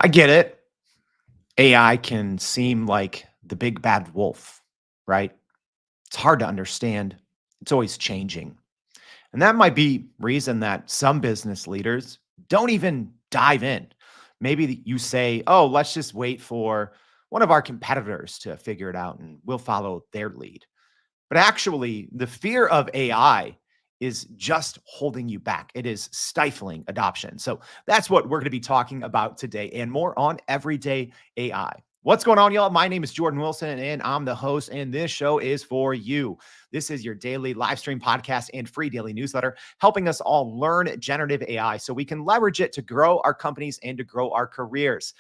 I get it. AI can seem like the big bad wolf, right? It's hard to understand. It's always changing. And that might be reason that some business leaders don't even dive in. Maybe you say, "Oh, let's just wait for one of our competitors to figure it out and we'll follow their lead." But actually, the fear of AI is just holding you back. It is stifling adoption. So that's what we're going to be talking about today and more on Everyday AI. What's going on, y'all? My name is Jordan Wilson, and I'm the host, and this show is for you. This is your daily live stream podcast and free daily newsletter, helping us all learn generative AI so we can leverage it to grow our companies and to grow our careers.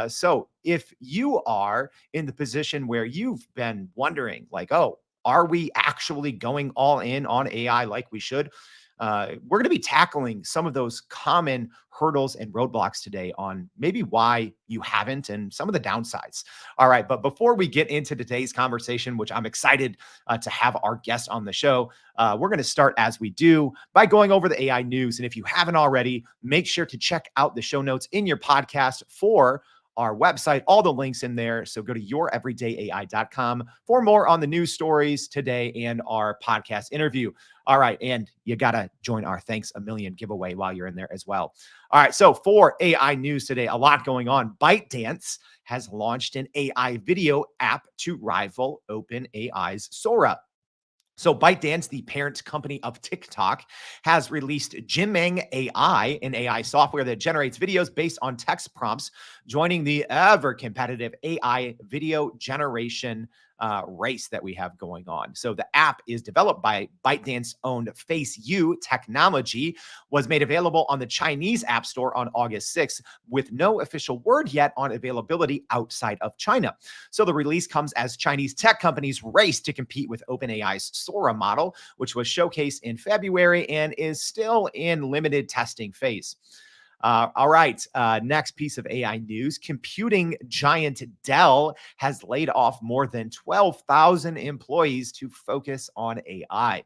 So if you are in the position where you've been wondering, like, oh, are we actually going all in on AI like we should? We're going to be tackling some of those common hurdles and roadblocks today on maybe why you haven't and some of the downsides. All right. But before we get into today's conversation, which I'm excited to have our guest on the show, we're going to start as we do by going over the AI news. And if you haven't already, make sure to check out the show notes in your podcast for our website, all the links in there. So go to youreverydayai.com for more on the news stories today and our podcast interview. All right. And you got to join our Thanks a Million giveaway while you're in there as well. All right. So for AI news today, a lot going on. ByteDance has launched an AI video app to rival OpenAI's Sora. So ByteDance, the parent company of TikTok, has released Jimeng AI, an AI software that generates videos based on text prompts, joining the ever-competitive AI video generation race that we have going on. So the app is developed by ByteDance-owned FaceU Technology, was made available on the Chinese App Store on August 6th, with no official word yet on availability outside of China. So the release comes as Chinese tech companies race to compete with OpenAI's Sora model, which was showcased in February and is still in limited testing phase. All right. Next piece of AI news. Computing giant Dell has laid off more than 12,000 employees to focus on AI.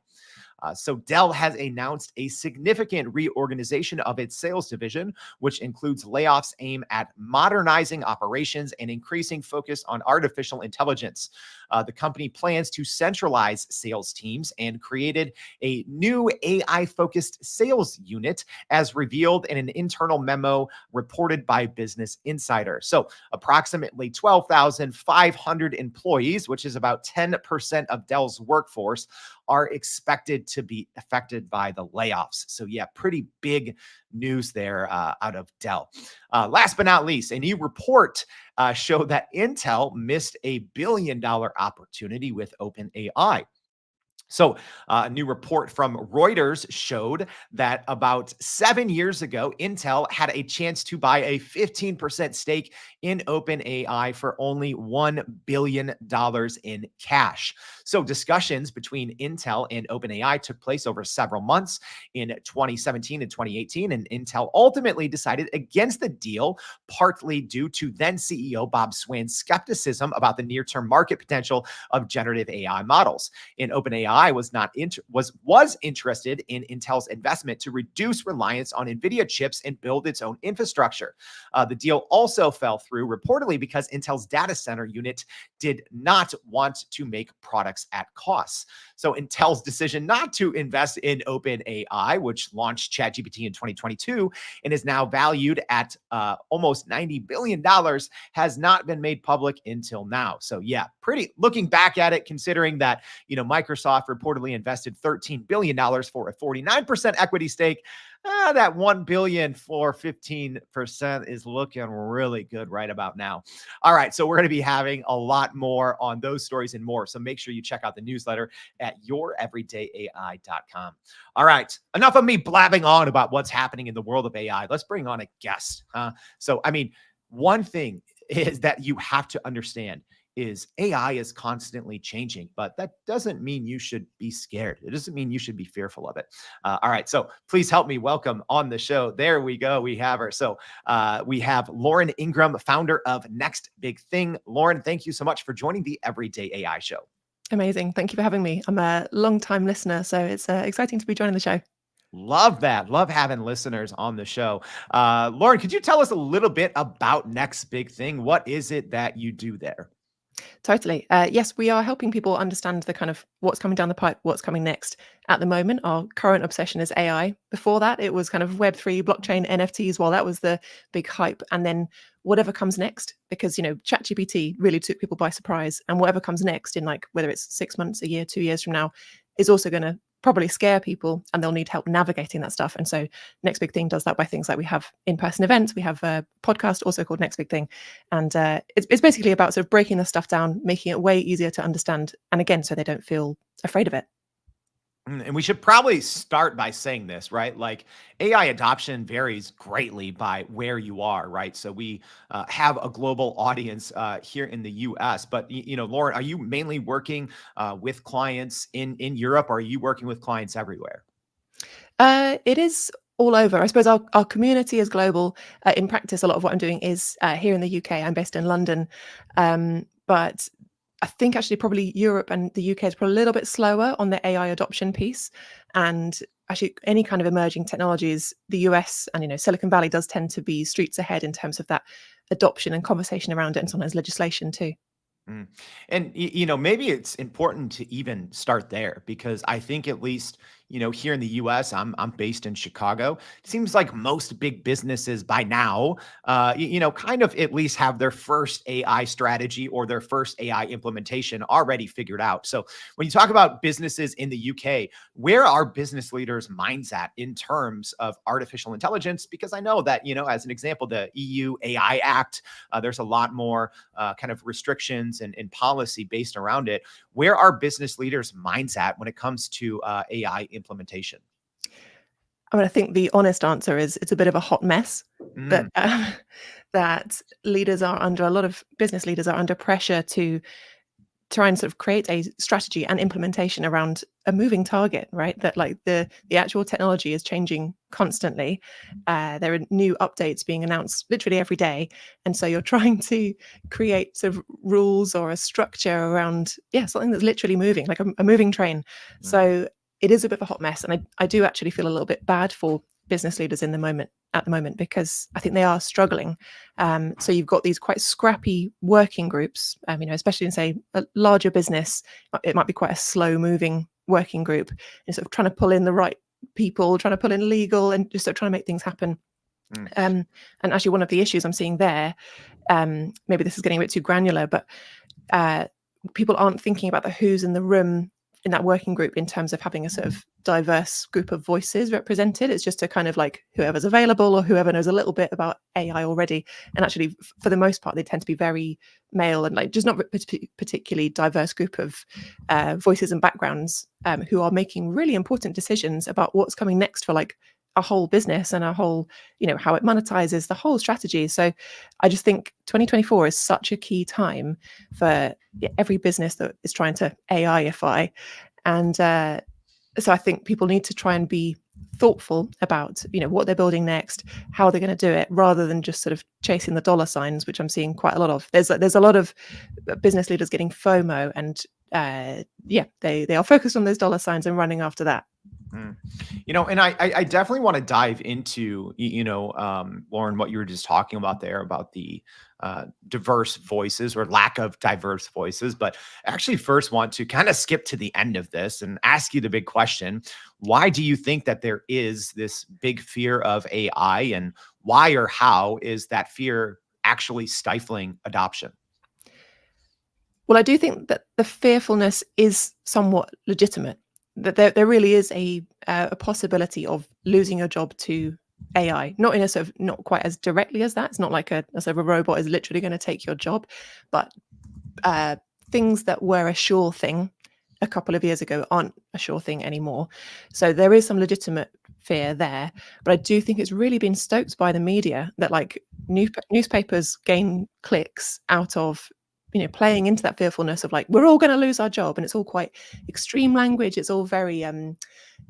So Dell has announced a significant reorganization of its sales division, which includes layoffs aimed at modernizing operations and increasing focus on artificial intelligence. The company plans to centralize sales teams and created a new AI-focused sales unit, as revealed in an internal memo reported by Business Insider. So approximately 12,500 employees, which is about 10% of Dell's workforce, are expected to be affected by the layoffs. So yeah, pretty big news there out of Dell. Last but not least, a new report showed that Intel missed a $1 billion opportunity with OpenAI. So a new report from Reuters showed that about 7 years ago, Intel had a chance to buy a 15% stake in OpenAI for only $1 billion in cash. So discussions between Intel and OpenAI took place over several months in 2017 and 2018, and Intel ultimately decided against the deal, partly due to then CEO Bob Swan's skepticism about the near-term market potential of generative AI models. In OpenAI was interested in Intel's investment to reduce reliance on NVIDIA chips and build its own infrastructure. The deal also fell through reportedly because Intel's data center unit did not want to make products at cost. So Intel's decision not to invest in OpenAI, which launched ChatGPT in 2022 and is now valued at almost $90 billion, has not been made public until now. So yeah, pretty looking back at it, considering that, Microsoft reportedly invested $13 billion for a 49% equity stake. That $1 billion for 15% is looking really good right about now. All right. So we're going to be having a lot more on those stories and more. So make sure you check out the newsletter at youreverydayai.com. All right. Enough of me blabbing on about what's happening in the world of AI. Let's bring on a guest. One thing is that you have to understand is AI is constantly changing, but that doesn't mean you should be scared. It doesn't mean you should be fearful of it. All right. So please help me welcome on the show. There we go. We have her. So we have Lauren Ingram, founder of Next Big Thing. Lauren, thank you so much for joining the Everyday AI Show. Amazing. Thank you for having me. I'm a long-time listener, so it's exciting to be joining the show. Love that. Love having listeners on the show. Lauren, could you tell us a little bit about Next Big Thing? What is it that you do there? Totally. Yes, we are helping people understand the kind of what's coming down the pipe, what's coming next. At the moment, our current obsession is AI. Before that, it was kind of Web3, blockchain, NFTs. Well, that was the big hype. And then whatever comes next, because, ChatGPT really took people by surprise. And whatever comes next in like, whether it's 6 months, a year, 2 years from now, is also going to probably scare people and they'll need help navigating that stuff. And so Next Big Thing does that by things like we have in-person events. We have a podcast also called Next Big Thing. And it's basically about sort of breaking the stuff down, making it way easier to understand. And again, so they don't feel afraid of it. And we should probably start by saying this, right? Like AI adoption varies greatly by where you are, right? So we have a global audience here in the US, but Lauren, are you mainly working with clients in Europe, or are you working with clients everywhere? It is all over. I suppose our community is global. In practice, a lot of what I'm doing is here in the UK. I'm based in London, but I think actually probably Europe and the UK is probably a little bit slower on the AI adoption piece. And actually, any kind of emerging technologies, the US and Silicon Valley does tend to be streets ahead in terms of that adoption and conversation around it, and sometimes legislation too. Mm. And maybe it's important to even start there, because I think at least here in the U.S., I'm based in Chicago. It seems like most big businesses by now, kind of at least have their first AI strategy or their first AI implementation already figured out. So when you talk about businesses in the UK, where are business leaders' minds at in terms of artificial intelligence? Because I know that as an example, the EU AI Act, there's a lot more kind of restrictions and policy based around it. Where are business leaders' minds at when it comes to AI implementation? I mean, I think the honest answer is it's a bit of a hot mess. That Mm, that a lot of business leaders are under pressure to try and sort of create a strategy and implementation around a moving target, right? That like the actual technology is changing constantly. There are new updates being announced literally every day, and so you're trying to create sort of rules or a structure around something that's literally moving, like a moving train. mm, So it is a bit of a hot mess, and I do actually feel a little bit bad for business leaders at the moment, because I think they are struggling. So you've got these quite scrappy working groups, especially in say a larger business. It might be quite a slow moving working group, and sort of trying to pull in the right people, trying to pull in legal, and just sort of trying to make things happen. mm, And actually, one of the issues I'm seeing there, maybe this is getting a bit too granular, but uh, people aren't thinking about the who's in the room in that working group in terms of having a sort of diverse group of voices represented. It's just a kind of like whoever's available or whoever knows a little bit about AI already. And actually, for the most part, they tend to be very male and like just not particularly diverse group of voices and backgrounds who are making really important decisions about what's coming next for like a whole business and a whole, how it monetizes the whole strategy. So I just think 2024 is such a key time for every business that is trying to AIify. And so I think people need to try and be thoughtful about what they're building next, how they're going to do it, rather than just sort of chasing the dollar signs, which I'm seeing quite a lot of. There's a lot of business leaders getting FOMO, and they are focused on those dollar signs and running after that. mm. And I definitely want to dive into, Lauren, what you were just talking about there about the diverse voices or lack of diverse voices. But I actually first want to kind of skip to the end of this and ask you the big question. Why do you think that there is this big fear of AI, and why or how is that fear actually stifling adoption? Well, I do think that the fearfulness is somewhat legitimate. That there really is a possibility of losing your job to AI, not in a sort of not quite as directly as that. It's not like a sort of a robot is literally going to take your job, but uh, things that were a sure thing a couple of years ago aren't a sure thing anymore. So there is some legitimate fear there, but I do think it's really been stoked by the media that like newspapers gain clicks out of playing into that fearfulness of like we're all going to lose our job, and it's all quite extreme language. It's all very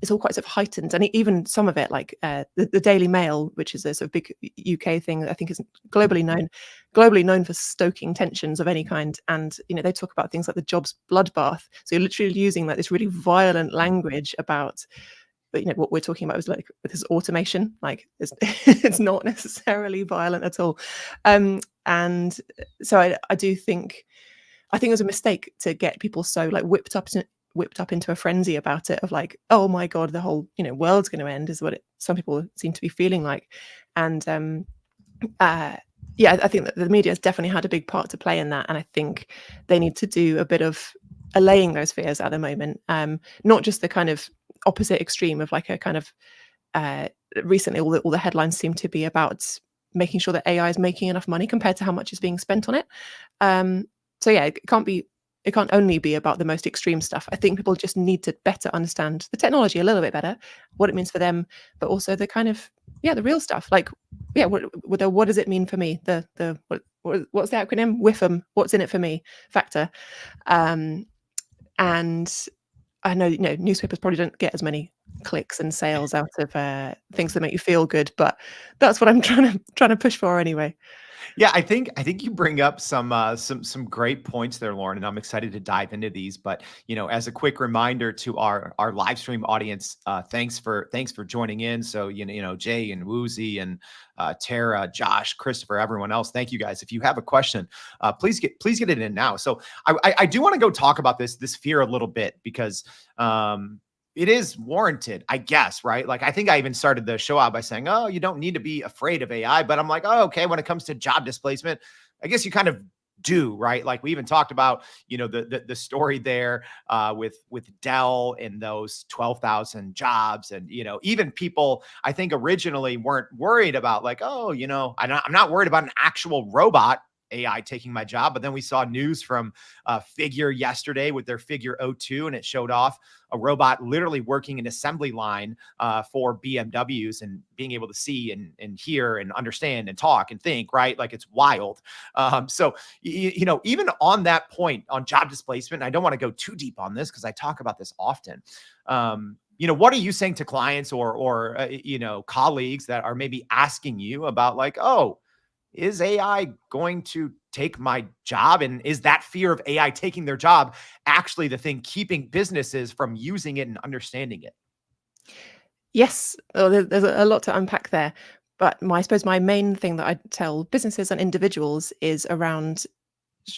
it's all quite sort of heightened, and even some of it like the Daily Mail, which is a sort of big UK thing that I think is globally known for stoking tensions of any kind. And they talk about things like the jobs bloodbath, so you're literally using like this really violent language about but what we're talking about is like this automation, like it's not necessarily violent at all. And so I do think it was a mistake to get people so like whipped up into a frenzy about it, of like, oh my god, the whole world's going to end, is what some people seem to be feeling like. And I think that the media has definitely had a big part to play in that, and I think they need to do a bit of allaying those fears at the moment. Not just the kind of opposite extreme of like a kind of recently all the headlines seem to be about making sure that AI is making enough money compared to how much is being spent on it. So yeah, it can't only be about the most extreme stuff. I think people just need to better understand the technology a little bit better, what it means for them, but also the kind of the real stuff. Like, what does it mean for me? What's the acronym? WIFM. What's in it for me? Factor. And I know newspapers probably don't get as many clicks and sales out of things that make you feel good, but that's what I'm trying to push for anyway. Yeah, I think you bring up some great points there, Lauren, and I'm excited to dive into these. But as a quick reminder to our live stream audience, thanks for joining in. So Jay and Woozy and Tara, Josh, Christopher, everyone else, thank you guys. If you have a question, please get it in now. So I do want to go talk about this fear a little bit, because it is warranted, I guess, right? Like, I think I even started the show out by saying, oh, you don't need to be afraid of AI. But I'm like, oh, okay, when it comes to job displacement, I guess you kind of do, right? Like, we even talked about, the story there with Dell and those 12,000 jobs. And, even people, I think, originally weren't worried about like, oh, I'm not worried about an actual robot AI taking my job. But then we saw news from Figure yesterday with their Figure O2, and it showed off a robot literally working an assembly line for BMWs and being able to see and hear and understand and talk and think, right? Like, it's wild. So, even on that point on job displacement, I don't want to go too deep on this because I talk about this often. What are you saying to clients or colleagues that are maybe asking you about like, oh, is AI going to take my job? And is that fear of AI taking their job actually the thing keeping businesses from using it and understanding it? Yes, there's a lot to unpack there. But I suppose my main thing that I tell businesses and individuals is around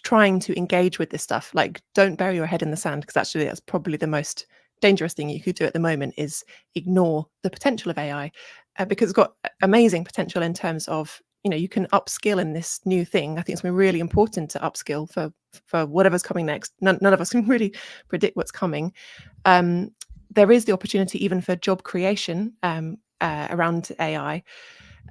trying to engage with this stuff. Like, don't bury your head in the sand, because actually that's probably the most dangerous thing you could do at the moment, is ignore the potential of AI, because it's got amazing potential in terms of you can upskill in this new thing. I think it's going to be really important to upskill for whatever's coming next. None of us can really predict what's coming. There is the opportunity even for job creation around AI.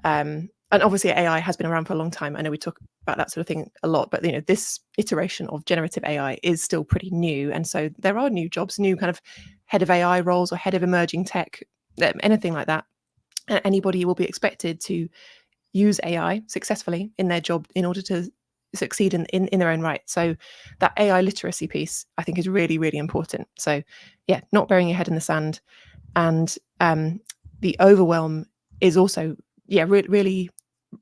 And obviously AI has been around for a long time. I know we talk about that sort of thing a lot, but this iteration of generative AI is still pretty new. And so there are new jobs, new kind of head of AI roles or head of emerging tech, anything like that. Anybody will be expected to use AI successfully in their job in order to succeed in their own right. So that AI literacy piece, I think, is really, really important. So yeah, not burying your head in the sand. And the overwhelm is also, really,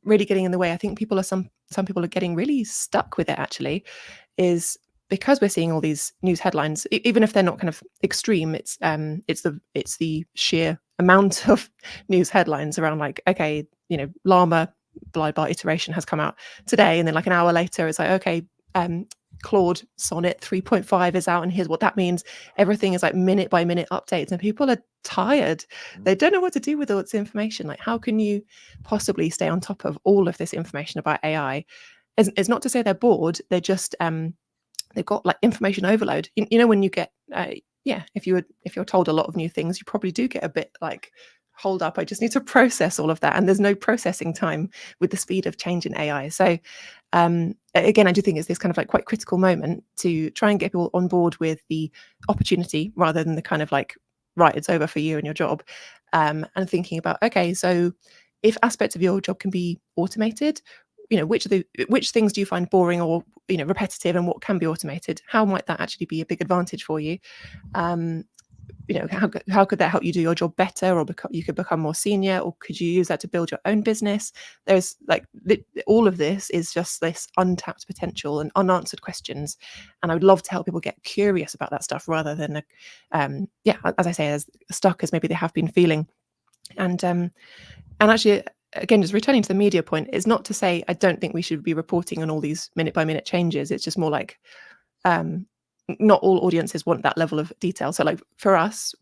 really getting in the way. I think some people are getting really stuck with it, actually, is because we're seeing all these news headlines, even if they're not kind of extreme. It's the sheer amount of news headlines around like, okay, Llama blah iteration has come out today, and then like an hour later it's like, okay, Claude Sonnet 3.5 is out, and here's what that means. Everything is like minute by minute updates, and people are tired. They don't know what to do with all this information. Like, how can you possibly stay on top of all of this information about AI? It's not to say they're bored. They're just they've got like information overload. When you get if you're told a lot of new things, you probably do get a bit like, hold up, I just need to process all of that. And there's no processing time with the speed of change in AI. So again, I do think it's this kind of like quite critical moment to try and get people on board with the opportunity, rather than the kind of like, right, it's over for you and your job. And thinking about, okay, so if aspects of your job can be automated, which things do you find boring or repetitive, and what can be automated? How might that actually be a big advantage for you? how could that help you do your job better, or you could become more senior, or could you use that to build your own business? There's like all of this is just this untapped potential and unanswered questions, and I would love to help people get curious about that stuff rather than as I say, as stuck as maybe they have been feeling. And actually, again, just returning to the media point, is not to say I don't think we should be reporting on all these minute by minute changes. It's just more like not all audiences want that level of detail. So like for us,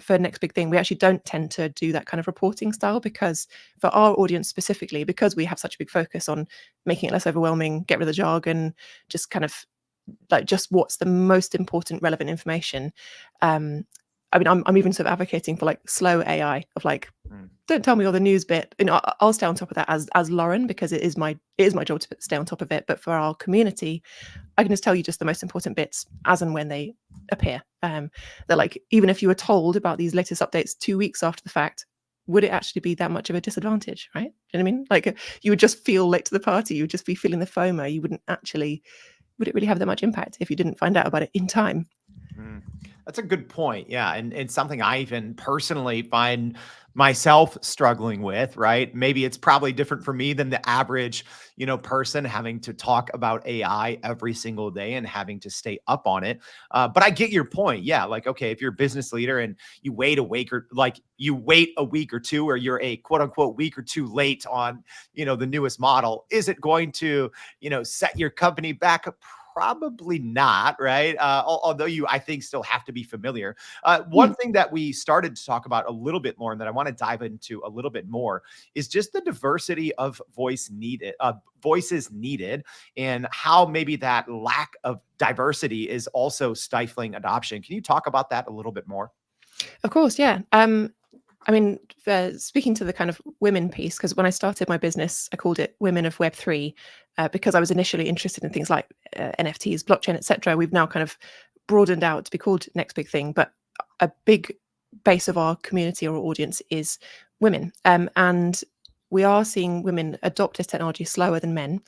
for Next Big Thing, we actually don't tend to do that kind of reporting style, because for our audience specifically, because we have such a big focus on making it less overwhelming, get rid of the jargon, just kind of like just what's the most important relevant information. I mean, I'm even sort of advocating for like slow AI of like, don't tell me all the news bit. I'll stay on top of that as Lauren, because it is my job to stay on top of it. But for our community, I can just tell you just the most important bits as and when they appear. That like, even if you were told about these latest updates 2 weeks after the fact, would it actually be that much of a disadvantage, right? Do you know what I mean? Like you would just feel late to the party. You would just be feeling the FOMO. You wouldn't actually, would it really have that much impact if you didn't find out about it in time? That's a good point. Yeah. And something I even personally find myself struggling with, right? Maybe it's probably different for me than the average, person having to talk about AI every single day and having to stay up on it. But I get your point. Yeah. Like, okay, if you're a business leader and you wait a week or two, or you're a quote unquote week or two late on, the newest model, is it going to, set your company back? Probably not, right? Although I think, still have to be familiar. One thing that we started to talk about a little bit more, and that I want to dive into a little bit more, is just the diversity of voices needed, and how maybe that lack of diversity is also stifling adoption. Can you talk about that a little bit more? Of course, yeah. I mean, speaking to the kind of women piece, because when I started my business, I called it Women of Web3, because I was initially interested in things like NFTs, blockchain, etc. We've now kind of broadened out to be called Next Big Thing, but a big base of our community or audience is women, and we are seeing women adopt this technology slower than men,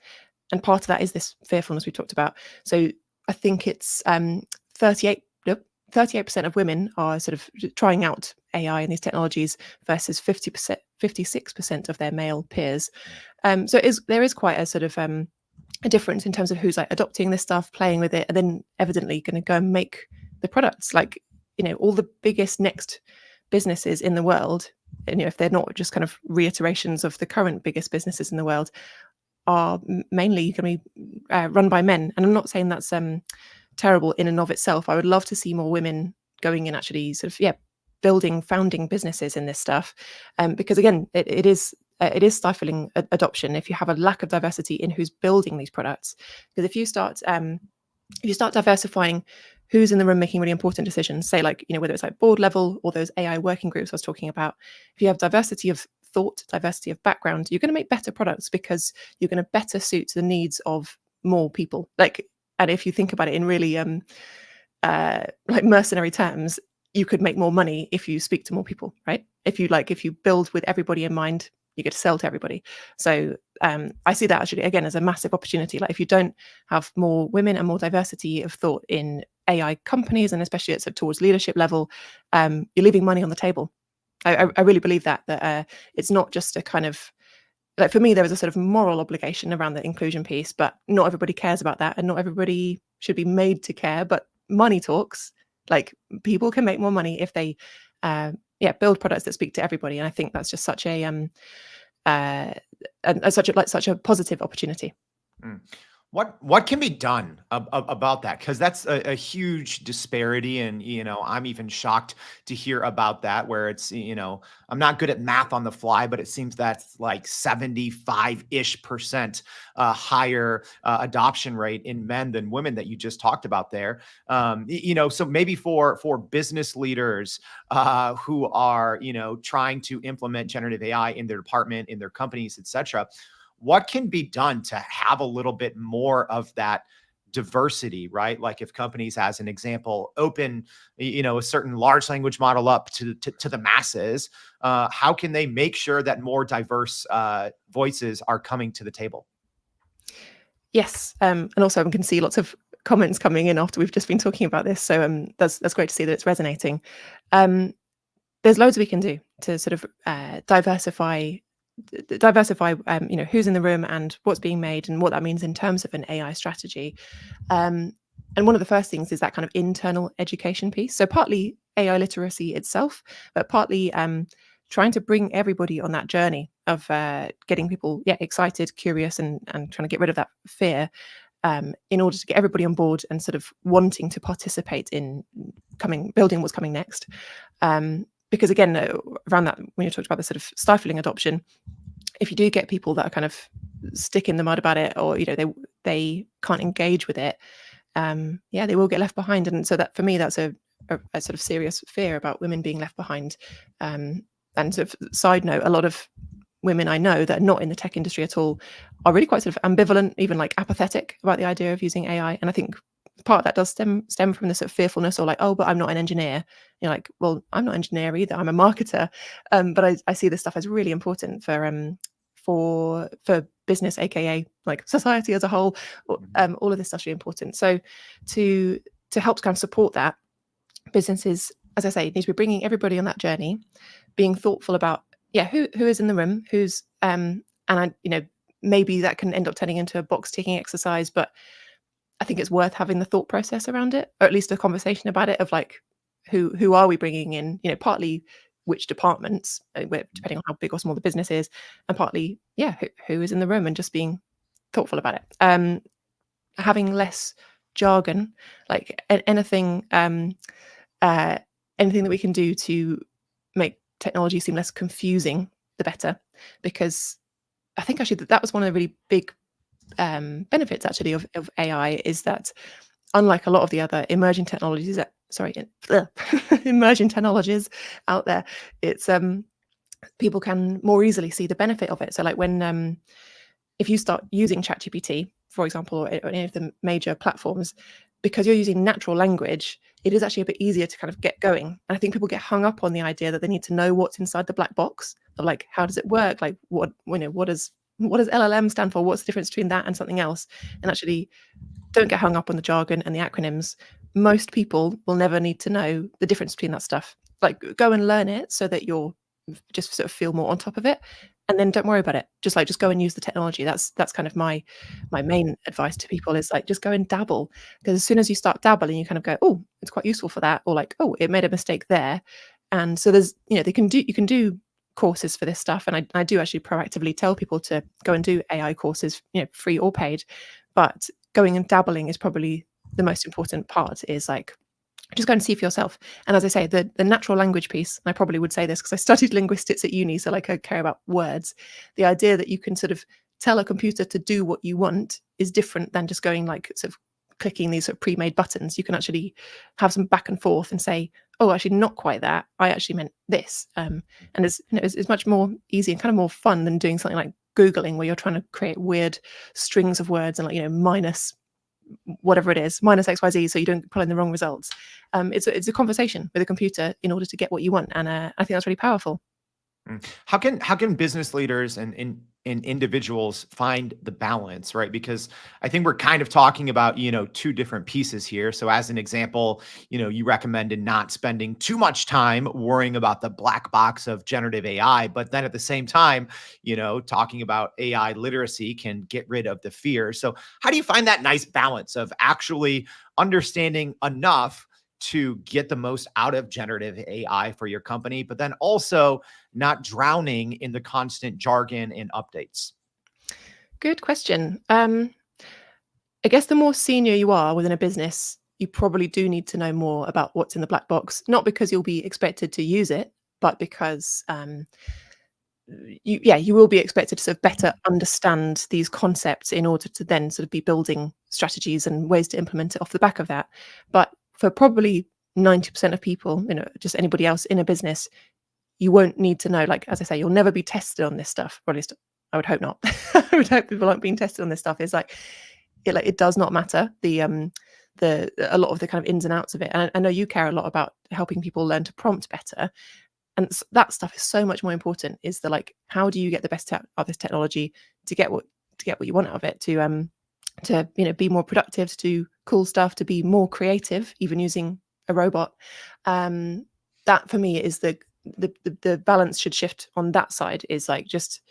and part of that is this fearfulness we talked about. So I think it's 38 38% of women are sort of trying out AI and these technologies versus 50%, 56% of their male peers. So there is quite a sort of a difference in terms of who's like adopting this stuff, playing with it, and then evidently going to go and make the products. Like, all the biggest next businesses in the world, and if they're not just kind of reiterations of the current biggest businesses in the world, are mainly going to be run by men. And I'm not saying that's terrible in and of itself. I would love to see more women going and actually sort of founding businesses in this stuff, because again, it is stifling adoption if you have a lack of diversity in who's building these products. Because if you start diversifying who's in the room making really important decisions, say like whether it's like board level or those AI working groups I was talking about, if you have diversity of thought, diversity of background, you're going to make better products, because you're going to better suit the needs of more people. And if you think about it in really like mercenary terms, you could make more money if you speak to more people, right? If you build with everybody in mind, you get to sell to everybody. So I see that actually again as a massive opportunity. Like if you don't have more women and more diversity of thought in AI companies, and especially at towards leadership level, you're leaving money on the table. I really believe that it's not just a kind of, like, for me, there is a sort of moral obligation around the inclusion piece, but not everybody cares about that, and not everybody should be made to care. But money talks. Like, people can make more money if they build products that speak to everybody, and I think that's just such a such a positive opportunity. What can be done about that? Because that's a huge disparity, and I'm even shocked to hear about that. Where it's I'm not good at math on the fly, but it seems that's like 75-ish% higher adoption rate in men than women that you just talked about there. So maybe for business leaders who are trying to implement generative AI in their department, in their companies, etc., what can be done to have a little bit more of that diversity, right? Like if companies, as an example, open, a certain large language model up to the masses, how can they make sure that more diverse voices are coming to the table? Yes, and also we can see lots of comments coming in after we've just been talking about this. So that's great to see that it's resonating. There's loads we can do to sort of diversify who's in the room and what's being made and what that means in terms of an AI strategy. And one of the first things is that kind of internal education piece. So partly AI literacy itself, but partly trying to bring everybody on that journey of getting people excited, curious, and trying to get rid of that fear, in order to get everybody on board and sort of wanting to participate in building what's coming next. Because again, around that, when you talked about the sort of stifling adoption, if you do get people that are kind of stick in the mud about it, or they can't engage with it, they will get left behind. And so that, for me, that's a sort of serious fear about women being left behind. And sort of side note, a lot of women I know that are not in the tech industry at all are really quite sort of ambivalent, even like apathetic about the idea of using AI. And I think part of that does stem from this sort of fearfulness, or like, oh, but I'm not an engineer. You're like, well, I'm not an engineer either. I'm a marketer. But I see this stuff as really important for business, aka like society as a whole. All of this stuff's really important. So to help kind of support that, businesses, as I say, need to be bringing everybody on that journey, being thoughtful about who is in the room, who's and maybe that can end up turning into a box ticking exercise, but I think it's worth having the thought process around it, or at least a conversation about it, of like, who are we bringing in? Partly which departments, depending on how big or small the business is, and partly, who is in the room, and just being thoughtful about it. Having less jargon, like anything that we can do to make technology seem less confusing, the better. Because I think actually that was one of the really big benefits actually of AI, is that unlike a lot of the other emerging technologies emerging technologies out there, it's people can more easily see the benefit of it. So like when if you start using ChatGPT, for example, or any of the major platforms, because you're using natural language, it is actually a bit easier to kind of get going. And I think people get hung up on the idea that they need to know what's inside the black box of like, how does it work? Like what does LLM stand for? What's the difference between that and something else? And actually, don't get hung up on the jargon and the acronyms. Most people will never need to know the difference between that stuff. Like, go and learn it so that you're just sort of feel more on top of it, and then don't worry about it. Just go and use the technology. That's kind of my main advice to people, is like, just go and dabble, because as soon as you start dabbling, you kind of go, oh, it's quite useful for that, or like, oh, it made a mistake there. And so there's you can do courses for this stuff, and I do actually proactively tell people to go and do AI courses, free or paid. But going and dabbling is probably the most important part, is like, just go and see for yourself. And as I say, the natural language piece, and I probably would say this because I studied linguistics at uni, so like I care about words. The idea that you can sort of tell a computer to do what you want is different than just going like sort of clicking these sort of pre-made buttons. You can actually have some back and forth and say, oh, actually not quite that. I actually meant this. And it's much more easy and kind of more fun than doing something like Googling, where you're trying to create weird strings of words and like, minus whatever it is, minus XYZ, so you don't pull in the wrong results. It's a conversation with a computer in order to get what you want. And I think that's really powerful. How can business leaders and individuals find the balance, right? Because I think we're kind of talking about, two different pieces here. So as an example, you recommended not spending too much time worrying about the black box of generative AI, but then at the same time, talking about AI literacy can get rid of the fear. So how do you find that nice balance of actually understanding enough to get the most out of generative AI for your company, but then also not drowning in the constant jargon and updates? Good question. I guess the more senior you are within a business, you probably do need to know more about what's in the black box, not because you'll be expected to use it, but because you will be expected to sort of better understand these concepts in order to then sort of be building strategies and ways to implement it off the back of that. But for probably 90% of people, just anybody else in a business, you won't need to know. Like, as I say, you'll never be tested on this stuff, or at least I would hope not. I would hope people aren't being tested on this stuff. It's like it does not matter a lot of the kind of ins and outs of it. And I know you care a lot about helping people learn to prompt better, and that stuff is so much more important. Is the like, how do you get the best out of this technology to get what you want out of it, to to be more productive, to do cool stuff, to be more creative, even using a robot. That for me is the balance should shift on that side. Is like just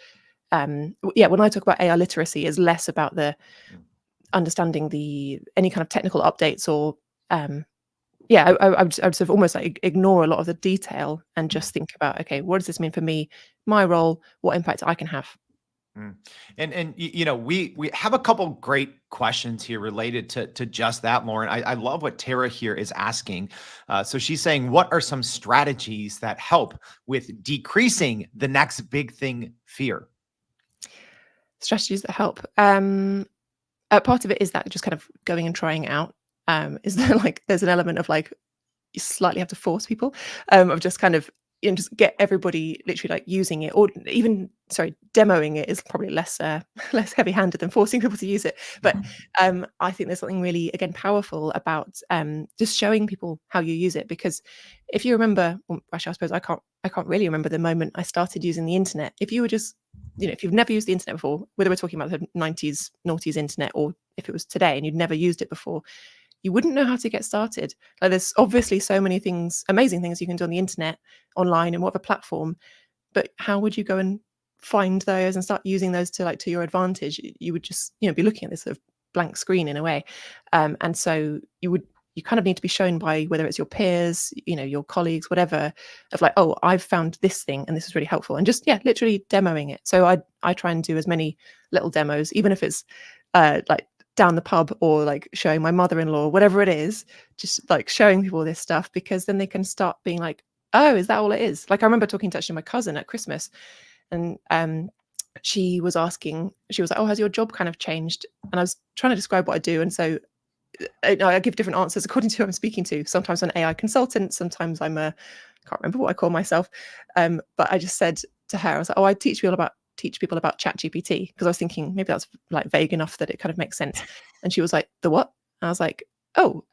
when I talk about AI literacy, is less about the understanding any kind of technical updates or I would sort of almost like ignore a lot of the detail and just think about, okay, what does this mean for me, my role, what impact I can have. And we have a couple great questions here related to just that, Lauren. I love what Tara here is asking. So she's saying, what are some strategies that help with decreasing the next big thing fear? Strategies that help. Part of it is that just kind of going and trying it out. Is there like there's an element of like you slightly have to force people of just kind of just get everybody literally like using it, or even demoing it is probably less less heavy-handed than forcing people to use it. But I think there's something really again powerful about just showing people how you use it, because if you remember, well, actually I suppose I can't really remember the moment I started using the internet. If you were just if you've never used the internet before, whether we're talking about the 90s noughties internet or if it was today and you'd never used it before, you wouldn't know how to get started. Like there's obviously so many things, amazing things you can do on the internet, online, and whatever platform, but how would you go and find those and start using those to your advantage? You would just be looking at this sort of blank screen in a way, and so you kind of need to be shown by whether it's your peers, your colleagues, whatever, of like, oh, I've found this thing and this is really helpful, and just literally demoing it. So I try and do as many little demos, even if it's like down the pub or like showing my mother-in-law, whatever it is, just like showing people this stuff, because then they can start being like, oh, is that all it is? Like I remember talking to actually my cousin at Christmas, and she was like, oh, has your job kind of changed? And I was trying to describe what I do, and so I give different answers according to who I'm speaking to. Sometimes I'm an AI consultant, sometimes I can't remember what I call myself, but I just said to her, I was like, oh, I teach people about ChatGPT, because I was thinking maybe that's like vague enough that it kind of makes sense. And she was like, the what? And I was like, oh,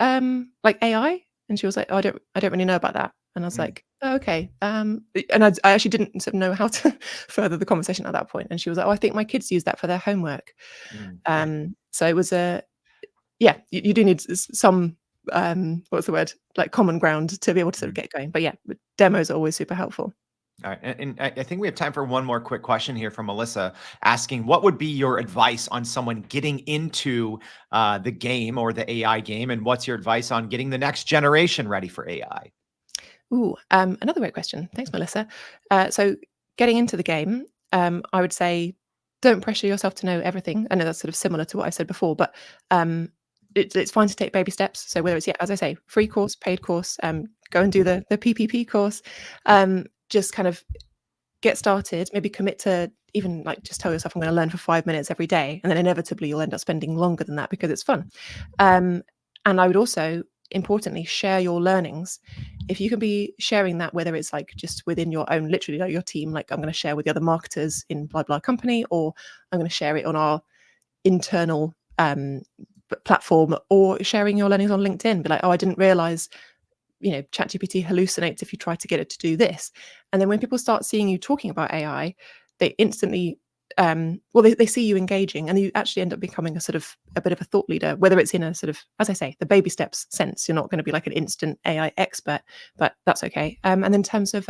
like AI? And she was like, oh, I don't really know about that. And I was like, oh, okay. And I actually didn't sort of know how to further the conversation at that point. And she was like, oh, I think my kids use that for their homework. So it was you do need some what's the word, like common ground to be able to sort of get going. But demos are always super helpful. All right. And I think we have time for one more quick question here from Melissa, asking, what would be your advice on someone getting into the game or the AI game? And what's your advice on getting the next generation ready for AI? Ooh, another great question. Thanks, Melissa. So getting into the game, I would say don't pressure yourself to know everything. I know that's sort of similar to what I said before, but it's fine to take baby steps. So whether it's, as I say, free course, paid course, go and do the PPP course, just kind of get started, maybe commit to even like just tell yourself I'm going to learn for 5 minutes every day. And then inevitably you'll end up spending longer than that because it's fun. And I would also importantly share your learnings. If you can be sharing that, whether it's like just within your own, literally like your team, like I'm going to share with the other marketers in blah blah company, or I'm going to share it on our internal platform, or sharing your learnings on LinkedIn, be like, oh, I didn't realize ChatGPT hallucinates if you try to get it to do this. And then when people start seeing you talking about AI, they instantly they see you engaging, and you actually end up becoming a bit of a thought leader, whether it's in a sort of, as I say, the baby steps sense. You're not going to be like an instant AI expert, but that's okay. And in terms of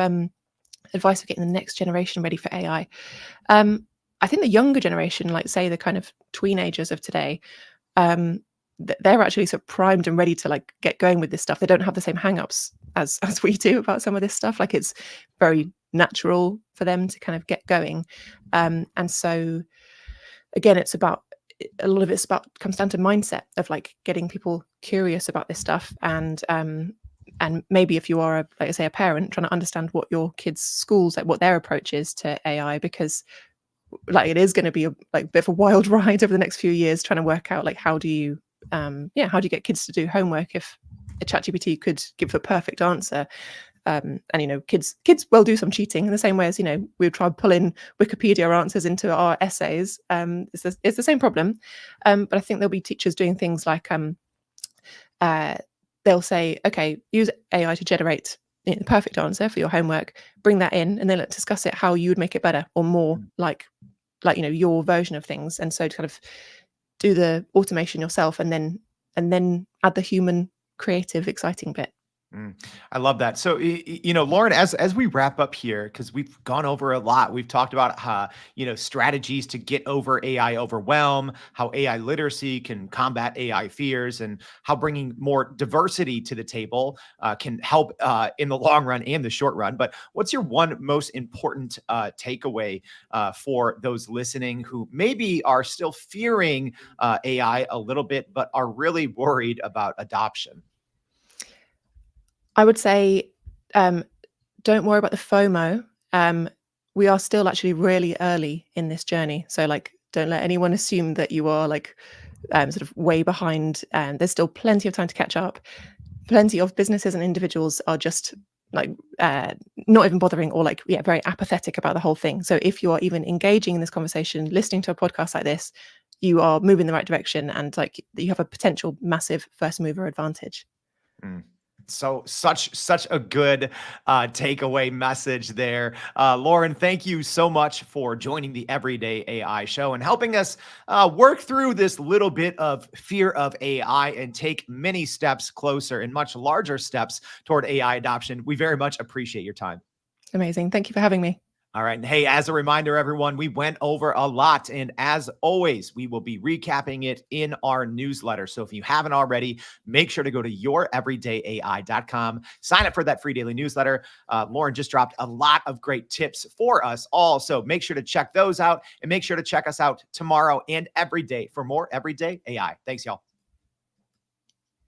advice for getting the next generation ready for AI, I think the younger generation, like say the kind of teenagers of today, they're actually sort of primed and ready to like get going with this stuff. They don't have the same hangups as we do about some of this stuff. Like it's very natural for them to kind of get going. And so again, it's about a lot of it's about comes down to mindset of like getting people curious about this stuff, and maybe if you are like I say a parent, trying to understand what your kids' schools, like what their approach is to AI, because like it is going to be a bit of a wild ride over the next few years, trying to work out like how do you get kids to do homework if a ChatGPT could give a perfect answer. And kids will do some cheating in the same way as we would try to pull in Wikipedia answers into our essays. It's the same problem, but I think there'll be teachers doing things like they'll say, okay, use AI to generate the perfect answer for your homework, bring that in, and then let's discuss it how you would make it better or more like your version of things. And so to kind of do the automation yourself, and then add the human, creative, exciting bit. I love that. So, Lauren, as we wrap up here, because we've gone over a lot, we've talked about strategies to get over AI overwhelm, how AI literacy can combat AI fears, and how bringing more diversity to the table can help in the long run and the short run. But what's your one most important takeaway for those listening who maybe are still fearing AI a little bit, but are really worried about adoption? I would say, don't worry about the FOMO. We are still actually really early in this journey. So like, don't let anyone assume that you are like sort of way behind. There's still plenty of time to catch up. Plenty of businesses and individuals are just like not even bothering, or like, yeah, very apathetic about the whole thing. So if you are even engaging in this conversation, listening to a podcast like this, you are moving in the right direction, and like you have a potential massive first mover advantage. Mm. So such a good takeaway message there. Lauren, thank you so much for joining the Everyday AI Show and helping us work through this little bit of fear of AI and take many steps closer and much larger steps toward AI adoption. We very much appreciate your time. Amazing. Thank you for having me. All right. And hey, as a reminder, everyone, we went over a lot. And as always, we will be recapping it in our newsletter. So if you haven't already, make sure to go to youreverydayai.com, sign up for that free daily newsletter. Lauren just dropped a lot of great tips for us all. So make sure to check those out, and make sure to check us out tomorrow and every day for more Everyday AI. Thanks, y'all.